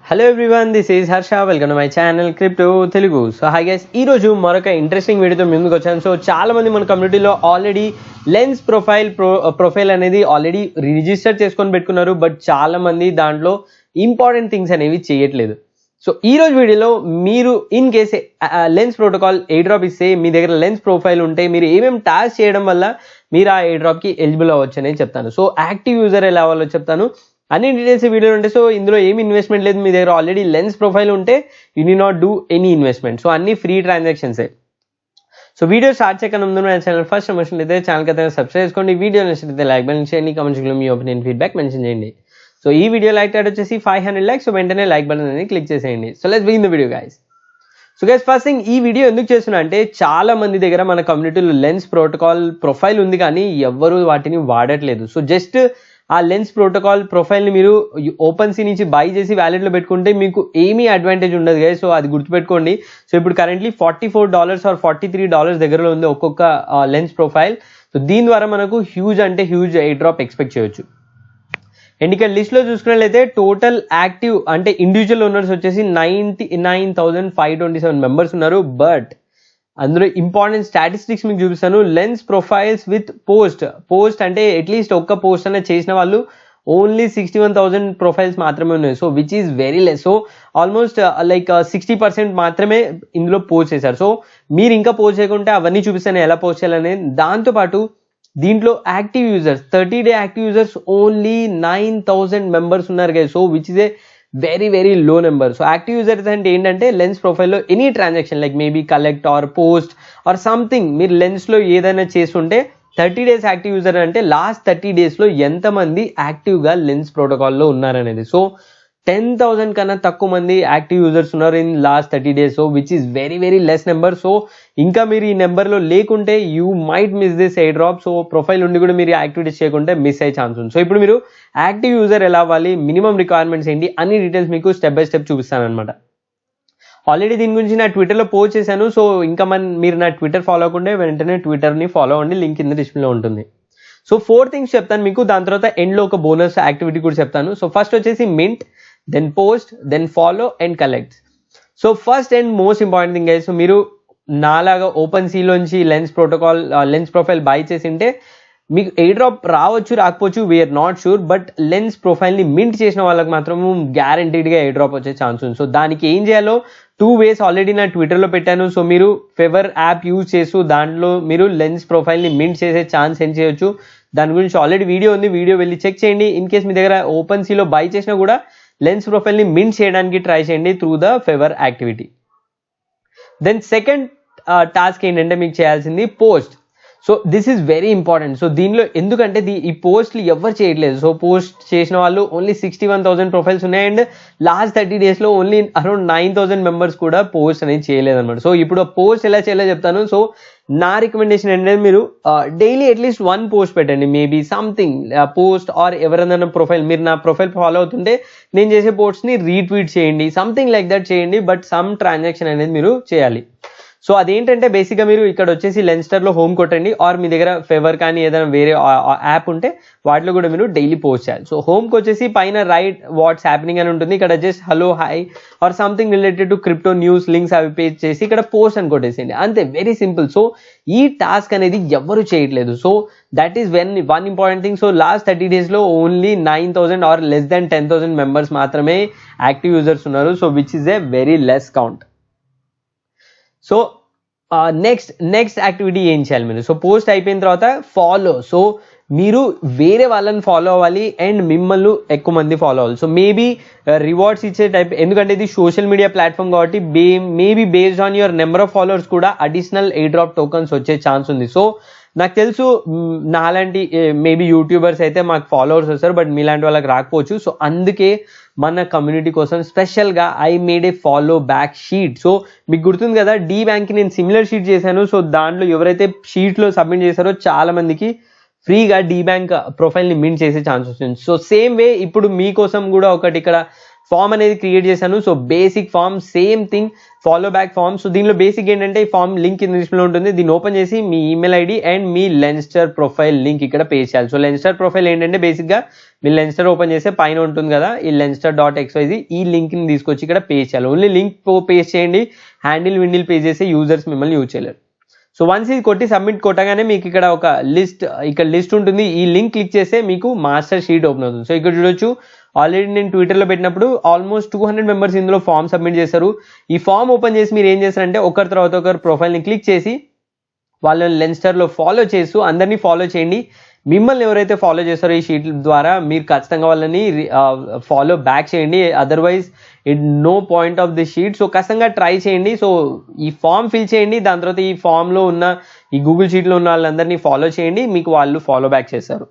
Hello everyone, this is Harsha. Welcome to my channel crypto Telugu. So hi guys, ఈరోజు మరొక interesting వీడియోతో ముందుకు వచ్చాను. సో చాలా మంది మన కమ్యూనిటీలో ఆల్రెడీ లెన్స్ ప్రొఫైల్ అనేది ఆల్రెడీ రిజిస్టర్ చేసుకొని పెట్టుకున్నారు. బట్ చాలా మంది దాంట్లో ఇంపార్టెంట్ థింగ్స్ అనేవి చేయట్లేదు. సో ఈ రోజు వీడియోలో మీరు in case lens protocol air drop ఇస్తే మీ దగ్గర లెన్స్ ప్రొఫైల్ ఉంటే మీరు ఏమేమి టాస్క్ చేయడం వల్ల మీరు ఆ ఎయిర్ డ్రాప్కి ఎలిజిబుల్ అవ్వచ్చు అనేది చెప్తాను. సో యాక్టివ్ యూజర్ ఎలా అవ్వాలో చెప్తాను. అన్ని డీటెయిల్స్ వీడియోలో ఉంటాయి. సో ఇందులో ఏమి ఇన్వెస్ట్మెంట్ లేదు. మీ దగ్గర ఆల్రెడీ లెన్స్ ప్రొఫైల్ ఉంటే you need not do any investment. So అన్ని ఫ్రీ ట్రాన్సాక్షన్సే. సో వీడియో స్టార్ట్ చేయకుండా ముందు నా ఛానల్ ఫస్ట్ మెన్షన్ అయితే ఛానల్కి అయితే సబ్స్క్రైబ్ చేసుకోండి. వీడియో నచ్చితే లైక్ బటన్ చేయండి, కామెంట్స్లో మీ ఒపీనియన్ ఫీడ్బ్యాక్ మెన్షన్ చేయండి. సో ఈ వీడియో లైక్ టాట్ వచ్చేసి 500 likes. సో వెంటనే లైక్ బటన్ అనేది క్లిక్ చేసేయండి. So let's begin the video guys. So guys, first thing, ఈ వీడియో ఎందుకు చేస్తున్నా అంటే చాలా మంది దగ్గర మన కమ్యూనిటీలో లెన్స్ ప్రోటోకాల్ ప్రొఫైల్ ఉంది కానీ ఎవ్వరు వాటిని వాడట్లేదు. సో జస్ట్ ఆ లెన్స్ ప్రోటోకాల్ ప్రొఫైల్ని మీరు ఓపెన్ సీ నుంచి బై చేసి వ్యాలెట్లో పెట్టుకుంటే మీకు ఏమీ అడ్వాంటేజ్ ఉండదు గైస్. సో అది గుర్తుపెట్టుకోండి. సో ఇప్పుడు కరెంట్లీ $44 ఆర్ $43 దగ్గరలో ఉంది ఒక్కొక్క లెన్స్ ప్రొఫైల్. సో దీని ద్వారా మనకు హ్యూజ్ ఎయిర్ డ్రాప్ ఎక్స్పెక్ట్ చేయొచ్చు. అండ్ ఇక్కడ లిస్ట్లో చూసుకున్నట్లయితే టోటల్ యాక్టివ్ అంటే ఇండివిజువల్ ఓనర్స్ వచ్చేసి 99,527 మెంబర్స్ ఉన్నారు. బట్ అందులో ఇంపార్టెంట్ స్టాటిస్టిక్స్ మీకు చూపిస్తాను. లెన్స్ ప్రొఫైల్స్ విత్ పోస్ట్ అంటే అట్లీస్ట్ ఒక్క పోస్ట్ అనేది చేసిన వాళ్ళు ఓన్లీ 61,000 ప్రొఫైల్స్ మాత్రమే ఉన్నాయి. So which is very less. So almost like 60% మాత్రమే ఇందులో పోస్ట్ చేశారు. సో మీరు ఇంకా పోస్ట్ చేయకుంటే అవన్నీ చూపిస్తాను ఎలా పోస్ట్ చేయాలనేది. దాంతోపాటు దీంట్లో active users 30-day active users only 9,000 members ఉన్నారు guys. So which is a very very low number. So active users అంటే ఏంటంటే లెన్స్ ప్రొఫైల్లో any transaction like maybe collect or post or something మీరు లెన్స్లో ఏదైనా చేస్తుంటే 30 days యాక్టివ్ యూజర్ అంటే last 30 daysలో ఎంతమంది యాక్టివ్గా లెన్స్ ప్రోటోకాల్లో ఉన్నారనేది. సో 10,000 కన్నా తక్కువ మంది యాక్టివ్ యూజర్స్ ఉన్నారు in last 30 days. So which is very very less number. So ఇంకా మీరు ఈ నెంబర్లో లేకుంటే you might miss this air drop. So profile ఉండి కూడా మీరు యాక్టివిటీస్ చేయకుంటే మిస్ అయ్యే ఛాన్స్ ఉంది. సో ఇప్పుడు మీరు యాక్టివ్ యూజర్ ఎలా అవ్వాలి, మినిమం రిక్వైర్మెంట్స్ ఏంటి, అన్ని డీటెయిల్స్ మీకు స్టెప్ బై స్టెప్ చూపిస్తాను అనమాట. ఆల్రెడీ దీని గురించి నా ట్విట్టర్లో పోస్ట్ చేశాను. సో ఇంకా మీరు నా ట్విట్టర్ ఫాలో అవ్వకుంటే వెంటనే ట్విట్టర్ని ఫాలో అవ్వండి, లింక్ కింద డిస్ప్లేలో ఉంటుంది. సో 4 things చెప్తాను మీకు. దాని తర్వాత ఎండ్లో ఒక బోనస్ యాక్టివిటీ కూడా చెప్తాను. సో ఫస్ట్ వచ్చేసి mint, then post, then follow and collect. So first and most important thing అయితే మీరు నాలాగా ఓపెన్ సీలోంచి లెన్స్ ప్రొఫైల్ బై చేసింటే మీకు ఎయిర్ డ్రాప్ రావచ్చు రాకపోవచ్చు, we're not sure. But Lens ప్రొఫైల్ని మింట్ చేసిన వాళ్ళకి మాత్రం గ్యారంటీడ్గా ఎయిర్ డ్రాప్ వచ్చే ఛాన్స్ ఉంది. సో దానికి ఏం చేయాలో 2 ways ఆల్రెడీ నా ట్విట్టర్లో పెట్టాను. సో మీరు ఫెవర్ యాప్ యూజ్ చేస్తూ దాంట్లో మీరు లెన్స్ ప్రొఫైల్ని మింట్ చేసే ఛాన్స్ ఏం చేయొచ్చు, దాని గురించి ఆల్రెడీ వీడియో ఉంది, వీడియో వెళ్ళి చెక్ చేయండి. ఇన్ కేస్ మీ దగ్గర ఓపెన్ సీలో బై చేసినా కూడా లెన్స్ ప్రొఫైల్ని మింట్ చేయడానికి ట్రై చేయండి through the fever activity. Then second task ఏంటంటే మీకు చేయాల్సింది post. So this is very important. So దీనిలో ఎందుకంటే ఈ పోస్ట్లు ఎవరు చేయట్లేదు. సో పోస్ట్ చేసిన వాళ్ళు ఓన్లీ 61,000 ప్రొఫైల్స్ ఉన్నాయి. అండ్ లాస్ట్ 30 daysలో ఓన్లీ అరౌండ్ 9,000 మెంబర్స్ కూడా పోస్ట్ అనేది చేయలేదు అనమాట. సో ఇప్పుడు పోస్ట్ ఎలా చేయాలో చెప్తాను. సో నా రికమెండేషన్ ఏంటంటే మీరు డైలీ అట్లీస్ట్ 1 పోస్ట్ పెట్టండి. మేబీ సంథింగ్ పోస్ట్ ఆర్ ఎవరైనా ప్రొఫైల్, మీరు నా ప్రొఫైల్ ఫాలో అవుతుంటే నేను చేసే పోస్ట్ని రీట్వీట్ చేయండి, సంథింగ్ లైక్ దట్ చేయండి. బట్ సమ్ ట్రాన్సాక్షన్ అనేది మీరు చేయాలి. సో అదేంటంటే బేసిక్గా మీరు ఇక్కడ వచ్చేసి లెన్స్టర్లో హోమ్ కొట్టండి, ఆర్ మీ దగ్గర ఫెవర్ కానీ ఏదైనా వేరే యాప్ ఉంటే వాటిలో కూడా మీరు డైలీ పోస్ట్ చేయాలి. సో హోమ్కి వచ్చేసి పైన రైట్ వాట్స్ హ్యాపెనింగ్ అని ఉంటుంది. ఇక్కడ just hello hi or something related to crypto news links అవి పేజ్ చేసి ఇక్కడ పోస్ట్ అని కొట్టేసేయండి, అంతే, వెరీ సింపుల్. సో ఈ టాస్క్ అనేది ఎవరు చేయట్లేదు. So that is one important thing. So last 30 daysలో only 9,000 or less then 10,000 members మాత్రమే యాక్టివ్ యూజర్స్ ఉన్నారు. So which is a very less count. So next activity ఏం చేయాలి మీరు? సో పోస్ట్ అయిపోయిన తర్వాత ఫాలో. సో మీరు వేరే వాళ్ళని ఫాలో అవ్వాలి అండ్ మిమ్మల్ని ఎక్కువ మంది ఫాలో అవ్వాలి. సో మేబీ రివార్డ్స్ ఇచ్చే టైప్, ఎందుకంటే ఇది సోషల్ మీడియా ప్లాట్ఫామ్ కాబట్టి maybe based on your number of followers కూడా అడిషనల్ ఎయిర్ డ్రాప్ టోకన్స్ వచ్చే ఛాన్స్ ఉంది. సో నాకు తెలుసు నాలాంటి మేబీ యూట్యూబర్స్ అయితే మాకు ఫాలోవర్స్ వస్తారు, బట్ మీలాంటి వాళ్ళకి రాకపోవచ్చు. సో అందుకే మన కమ్యూనిటీ కోసం స్పెషల్గా I made A follow back sheet. So మీకు గుర్తుంది కదా, డీ బ్యాంక్కి నేను సిమిలర్ షీట్ చేశాను. సో దాంట్లో ఎవరైతే షీట్లో సబ్మిట్ చేశారో చాలా మందికి ఫ్రీగా డీ బ్యాంక్ ప్రొఫైల్ని మింట్ చేసే ఛాన్స్ వస్తుంది. సో సేమ్ వే ఇప్పుడు మీకోసం కూడా ఒకటి ఇక్కడ ఫామ్ అనేది క్రియేట్ చేశాను. So basic form same thing follow back form. So దీనిలో బేసిక్ ఏంటంటే ఈ ఫామ్ లింక్ కింద డిస్ప్లేలో ఉంటుంది. దీన్ని ఓపెన్ చేసి మీ ఈమెయిల్ ఐడి అండ్ మీ లెన్స్టర్ ప్రొఫైల్ లింక్ ఇక్కడ పేస్ట్ చేయాలి. సో లెన్స్టర్ ప్రొఫైల్ ఏంటంటే బేసిక్గా మీరు లెన్స్టర్ ఓపెన్ చేస్తే పైన ఉంటుంది కదా ఈ lenster.xyz, ఈ లింక్ని తీసుకొచ్చి ఇక్కడ పేస్ట్ చేయాలి. ఓన్లీ లింక్ పేస్ట్ చేయండి, హ్యాండిల్ విండిల్ పేస్ట్ చేస్తే యూజర్స్ మిమ్మల్ని యూజ్ చేయలేరు. సో వన్స్ ఇది కొట్టి సబ్మిట్ కొట్టగానే మీకు ఇక్కడ ఒక లిస్ట్ ఉంటుంది. ఈ లింక్ క్లిక్ చేస్తే మీకు మాస్టర్ షీట్ ఓపెన్ అవుతుంది. సో ఇక్కడ చూడొచ్చు, ఆల్రెడీ నేను ట్విట్టర్లో పెట్టినప్పుడు ఆల్మోస్ట్ 200 మెంబర్స్ ఇందులో ఫామ్ సబ్మిట్ చేశారు. ఈ ఫామ్ ఓపెన్ చేసి మీరు ఏం చేస్తారంటే ఒకరి తర్వాత ఒకరు ప్రొఫైల్ని క్లిక్ చేసి వాళ్ళని లెన్స్టర్లో ఫాలో చేస్తూ అందరినీ ఫాలో చేయండి. మిమ్మల్ని ఎవరైతే ఫాలో చేస్తారో ఈ షీట్ ద్వారా మీరు ఖచ్చితంగా వాళ్ళని ఫాలో బ్యాక్ చేయండి. Otherwise no point of the sheet. So ఖచ్చితంగా ట్రై చేయండి. సో ఈ ఫామ్ ఫిల్ చేయండి, దాని తర్వాత ఈ ఫామ్లో ఉన్న ఈ గూగుల్ షీట్లో ఉన్న వాళ్ళందరినీ ఫాలో చేయండి, మీకు వాళ్ళు ఫాలో బ్యాక్ చేస్తారు.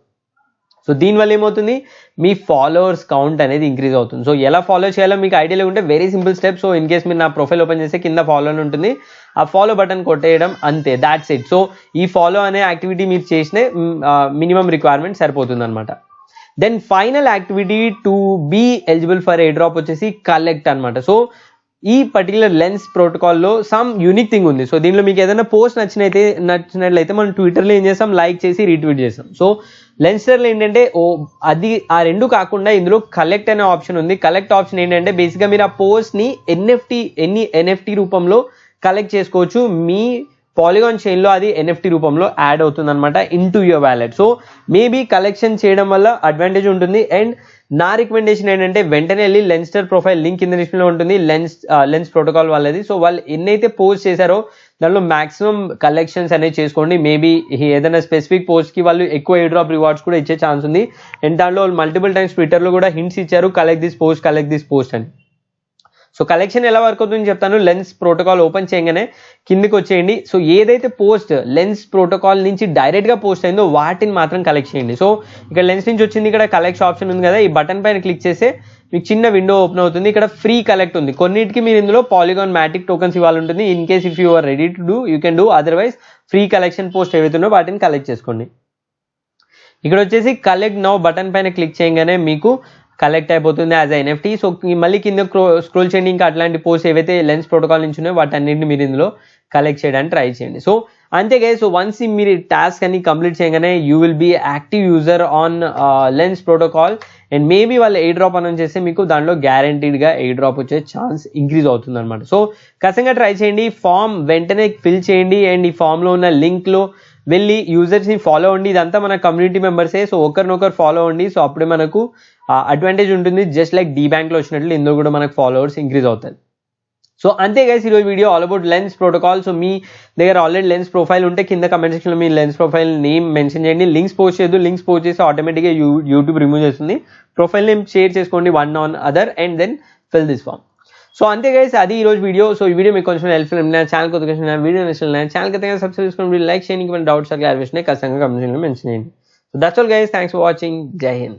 సో దీనివల్ల ఏమవుతుంది, మీ ఫాలోవర్స్ కౌంట్ అనేది ఇంక్రీజ్ అవుతుంది. సో ఎలా ఫాలో చేయాలో మీకు ఐడియా లేకుంటే very simple step. So in case మీరు నా ప్రొఫైల్ ఓపెన్ చేస్తే కింద ఫాలో అని ఉంటుంది, ఆ ఫాలో బటన్ కొట్టేయడం అంతే, దాట్స్ ఇట్. సో ఈ ఫాలో అనే యాక్టివిటీ మీరు చేసిన మినిమం రిక్వైర్మెంట్ సరిపోతుంది అనమాట. Then final activity to be eligible for airdrop వచ్చేసి కలెక్ట్ అనమాట. సో ఈ పర్టికులర్ లెన్స్ ప్రోటోకాల్లో సమ్ యూనిక్ థింగ్ ఉంది. సో దీనిలో మీకు ఏదైనా పోస్ట్ నచ్చినట్లయితే మనం ట్విట్టర్లో ఏం చేస్తాం, లైక్ చేసి రీట్వీట్ చేస్తాం. సో లెన్స్టర్లో ఏంటంటే అది ఆ రెండు కాకుండా ఇందులో కలెక్ట్ అనే ఆప్షన్ ఉంది. కలెక్ట్ ఆప్షన్ ఏంటంటే బేసిక్గా మీరు ఆ పోస్ట్ని ఎన్ఎఫ్టీ రూపంలో కలెక్ట్ చేసుకోవచ్చు. మీ పాలిగాన్ చైన్లో అది ఎన్ఎఫ్టీ రూపంలో యాడ్ అవుతుంది అనమాట into your wallet. So maybe collection చేయడం వల్ల అడ్వాంటేజ్ ఉంటుంది. అండ్ నా రికమెండేషన్ ఏంటంటే వెంటనే వెళ్ళి లెన్స్టర్ ప్రొఫైల్ లింక్ కింద డిస్ప్లేలో ఉంటుంది, లెన్స్ ప్రోటోకాల్ వాళ్ళది. సో వాళ్ళు ఎన్నైతే పోస్ట్ చేశారో దానిలో మాక్సిమం కలెక్షన్స్ అనేవి చేసుకోండి. మేబీ ఏదైనా స్పెసిఫిక్ పోస్ట్కి వాళ్ళు ఎక్కువ ఎయిర్ డ్రాప్ రివార్డ్స్ కూడా ఇచ్చే ఛాన్స్ ఉంది. అండ్ దాంట్లో మల్టిపుల్ టైమ్స్ ట్విట్టర్లో కూడా హింట్స్ ఇచ్చారు, కలెక్ట్ దిస్ పోస్ట్ అని. సో కలెక్షన్ ఎలా వర్క్ అవుతుందని చెప్తాను. లెన్స్ ప్రోటోకాల్ ఓపెన్ చేయగానే కిందికి వచ్చేయండి. సో ఏదైతే పోస్ట్ లెన్స్ ప్రోటోకాల్ నుంచి డైరెక్ట్గా పోస్ట్ అయిందో వాటిని మాత్రం కలెక్ట్ చేయండి. సో ఇక్కడ లెన్స్ నుంచి వచ్చింది, ఇక్కడ కలెక్ట్ ఆప్షన్ ఉంది కదా, ఈ బటన్ పైన క్లిక్ చేస్తే మీకు చిన్న విండో ఓపెన్ అవుతుంది. ఇక్కడ ఫ్రీ కలెక్ట్ ఉంది. కొన్నిటికి మీరు ఇందులో పాలిగాన్ మ్యాటిక్ టోకన్స్ ఇవ్వాలి ఉంటుంది. In case if you are ready to do you can do, otherwise free collection post ఏవైతుందో వాటిని కలెక్ట్ చేసుకోండి. ఇక్కడ వచ్చేసి కలెక్ట్ నౌ బటన్ పైన క్లిక్ చేయగానే మీకు కలెక్ట్ అయిపోతుంది యాజ్ ఎన్ఎఫ్టీ. సో మళ్ళీ కింద స్క్రోల్ చేయండి, ఇంకా అట్లాంటి పోస్ట్ ఏవైతే లెన్స్ ప్రోటోకాల్ నుంచి ఉన్నాయో వాటన్నింటిని మీరు ఇందులో కలెక్ట్ చేయడానికి ట్రై చేయండి. సో అంతే గైస్. సో వన్స్ మీరు టాస్క్ అన్ని కంప్లీట్ చేయగానే you will be active user on lens protocol. And maybe వాళ్ళు ఎయిర్ డ్రాప్ అనౌన్స్ చేస్తే మీకు దాంట్లో గ్యారంటీడ్గా ఎయిర్ డ్రాప్ వచ్చే ఛాన్స్ ఇంక్రీజ్ అవుతుంది అనమాట. సో ఖచ్చితంగా ట్రై చేయండి. ఫామ్ వెంటనే ఫిల్ చేయండి అండ్ ఈ ఫామ్లో ఉన్న లింక్లో వెళ్ళి యూజర్స్ని ఫాలో అవ్వండి. ఇదంతా మన కమ్యూనిటీ మెంబర్సే. సో ఒకరినొకరు ఫాలో అవ్వండి. సో అప్పుడే మనకు అడ్వాంటేజ్ ఉంటుంది. జస్ట్ లైక్ డీ బ్యాంక్లో వచ్చినట్లు ఇందులో కూడా మనకు ఫాలోవర్స్ ఇంక్రీజ్ అవుతాయి. సో అంతే గైస్, ఈరోజు video all about Lens protocol. So మీ దగ్గర ఆల్రెడీ లెన్స్ ప్రొఫైల్ ఉంటే కింద కమెంట్ సెక్షన్లో మీ లెన్స్ ప్రొఫైల్ నేమ్ మెన్షన్ చేయండి. లింక్స్ పోస్ట్ చేయదు, లింక్స్ పోస్ట్ చేసి ఆటోమేటిక్గా యూట్యూబ్ రిమూవ్ చేస్తుంది. ప్రొఫైల్ నేమ్ షేర్ చేసుకోండి one on other and then fill this form. So అంతే గైస్, అది ఈరోజు వీడియో. సో ఈ వీడియో మీకు కొంచెం హెల్ప్ఫుల్ అయినా ఛానల్ కొత్తగా వీడియో నచ్చిన ఛానల్ ఖచ్చితంగా సబ్స్క్రైబ్ చేసుకోండి. లైక్ చేయండి, డౌట్స్ క్లారిఫికేషన్ ఖచ్చితంగా కమెంట్ సెక్షన్లో మెన్షన్ చేయండి. So that's all guys, thanks for watching. జై హింద్.